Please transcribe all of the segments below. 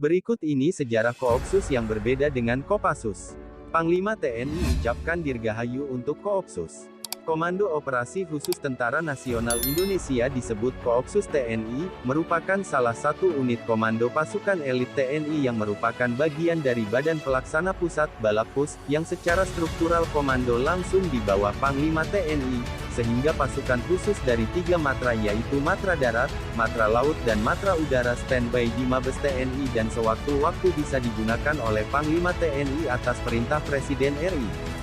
Berikut ini sejarah Koopsus yang berbeda dengan Kopassus. Panglima TNI ucapkan dirgahayu untuk Koopsus. Komando Operasi Khusus Tentara Nasional Indonesia disebut Koopsus TNI, merupakan salah satu unit komando pasukan elit TNI yang merupakan bagian dari Badan Pelaksana Pusat, Balakpus, yang secara struktural komando langsung di bawah Panglima TNI, sehingga pasukan khusus dari 3 matra yaitu Matra Darat, Matra Laut dan Matra Udara standby di Mabes TNI dan sewaktu-waktu bisa digunakan oleh Panglima TNI atas perintah Presiden RI.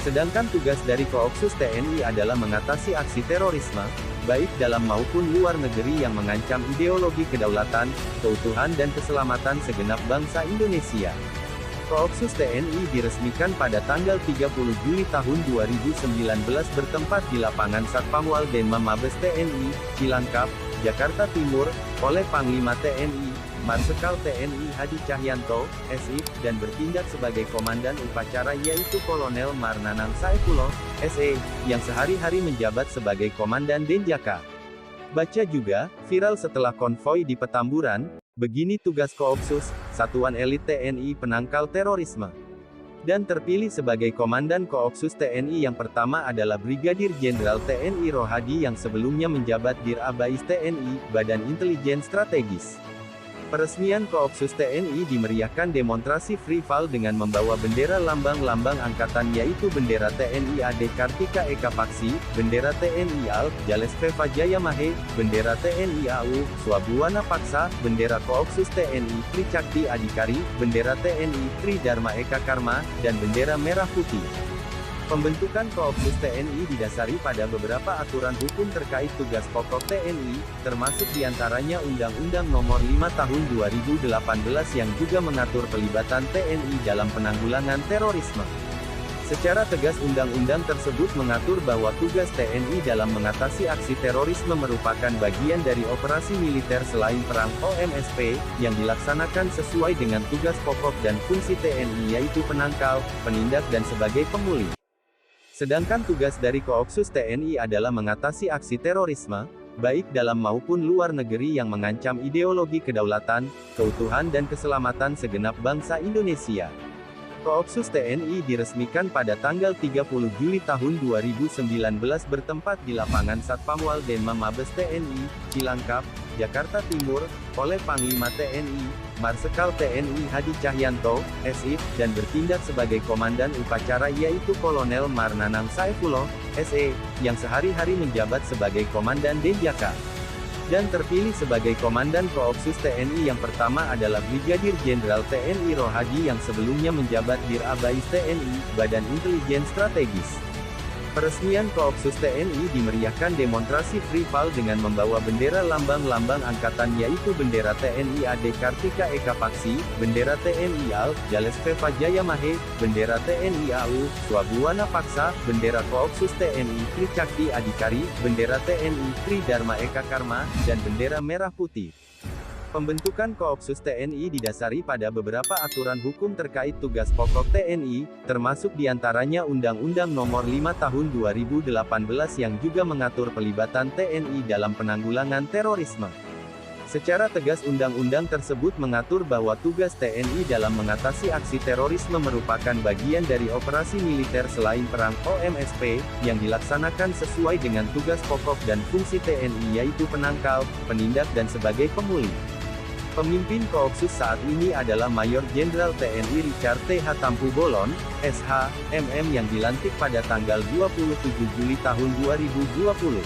Sedangkan tugas dari Koopsus TNI adalah mengatasi aksi terorisme, baik dalam maupun luar negeri yang mengancam ideologi kedaulatan, keutuhan dan keselamatan segenap bangsa Indonesia. Koopsus TNI diresmikan pada tanggal 30 Juli tahun 2019 bertempat di lapangan Satpamwal Denma Mabes TNI, Cilangkap, Jakarta Timur, oleh Panglima TNI, Marsikal TNI Hadi Cahyanto, SI, dan bertindak sebagai Komandan Upacara yaitu Kolonel Marnanang Saifullah, SE, yang sehari-hari menjabat sebagai Komandan Denjaka. Baca juga, viral setelah konvoi di Petamburan, begini tugas Koopsus, Satuan Elit TNI Penangkal Terorisme. Dan terpilih sebagai Komandan Koopsus TNI yang pertama adalah Brigadir Jenderal TNI Rohadi yang sebelumnya menjabat Dir Abais TNI, Badan Intelijen Strategis. Peresmian Koopsus TNI dimeriahkan demonstrasi Free Fall dengan membawa bendera lambang-lambang angkatan yaitu bendera TNI AD Kartika Eka Paksi, bendera TNI AL, Jales Veva Jayamahe, bendera TNI AU, Swabuana Paksa, bendera Koopsus TNI Tri Cakti Adhikari, bendera TNI Tri Dharma Eka Karma, dan bendera merah putih. Pembentukan Koopsus TNI didasari pada beberapa aturan hukum terkait tugas pokok TNI, termasuk diantaranya Undang-Undang Nomor 5 Tahun 2018 yang juga mengatur pelibatan TNI dalam penanggulangan terorisme. Secara tegas undang-undang tersebut mengatur bahwa tugas TNI dalam mengatasi aksi terorisme merupakan bagian dari operasi militer selain perang OMSP, yang dilaksanakan sesuai dengan tugas pokok dan fungsi TNI yaitu penangkal, penindak dan sebagai pemulih. Sedangkan tugas dari Koopsus TNI adalah mengatasi aksi terorisme, baik dalam maupun luar negeri yang mengancam ideologi kedaulatan, keutuhan dan keselamatan segenap bangsa Indonesia. Koopsus TNI diresmikan pada tanggal 30 Juli tahun 2019 bertempat di lapangan Satpamwal Denma Mabes TNI, Cilangkap, Jakarta Timur, oleh Panglima TNI, Marsikal TNI Hadi Cahyanto, SI, dan bertindak sebagai Komandan Upacara yaitu Kolonel Marnanang Saifullah, SE, yang sehari-hari menjabat sebagai Komandan Denjaka. Dan terpilih sebagai Komandan Koopsus TNI yang pertama adalah Brigadir Jenderal TNI Rohadi yang sebelumnya menjabat Dir Abais TNI, Badan Intelijen Strategis. Peresmian Koopsus TNI dimeriahkan demonstrasi Free Fall dengan membawa bendera lambang-lambang angkatan yaitu bendera TNI AD Kartika Eka Paksi, bendera TNI AL, Jales Veva Jayamahe, bendera TNI AU, Swabuana Paksa, bendera Koopsus TNI Tri Cakti Adhikari, bendera TNI Tri Dharma Eka Karma, dan bendera merah putih. Pembentukan Koopsus TNI didasari pada beberapa aturan hukum terkait tugas pokok TNI, termasuk diantaranya Undang-Undang Nomor 5 Tahun 2018 yang juga mengatur pelibatan TNI dalam penanggulangan terorisme. Secara tegas undang-undang tersebut mengatur bahwa tugas TNI dalam mengatasi aksi terorisme merupakan bagian dari operasi militer selain perang OMSP, yang dilaksanakan sesuai dengan tugas pokok dan fungsi TNI yaitu penangkal, penindak dan sebagai pemulih. Pemimpin Koopsus saat ini adalah Mayor Jenderal TNI Richard T.H. Tampu Bolon, SH, MM yang dilantik pada tanggal 27 Juli tahun 2020.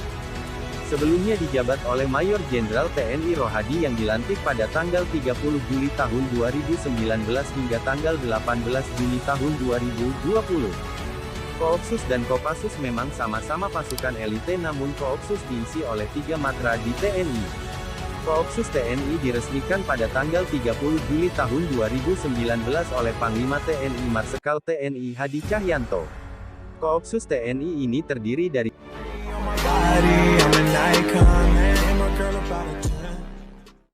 Sebelumnya dijabat oleh Mayor Jenderal TNI Rohadi yang dilantik pada tanggal 30 Juli tahun 2019 hingga tanggal 18 Juni tahun 2020. Koopsus dan Kopassus memang sama-sama pasukan elite namun Koopsus diisi oleh 3 matra di TNI. Koopsus TNI diresmikan pada tanggal 30 Juli tahun 2019 oleh Panglima TNI Marsikal TNI Hadi Cahyanto. Koopsus TNI ini terdiri dari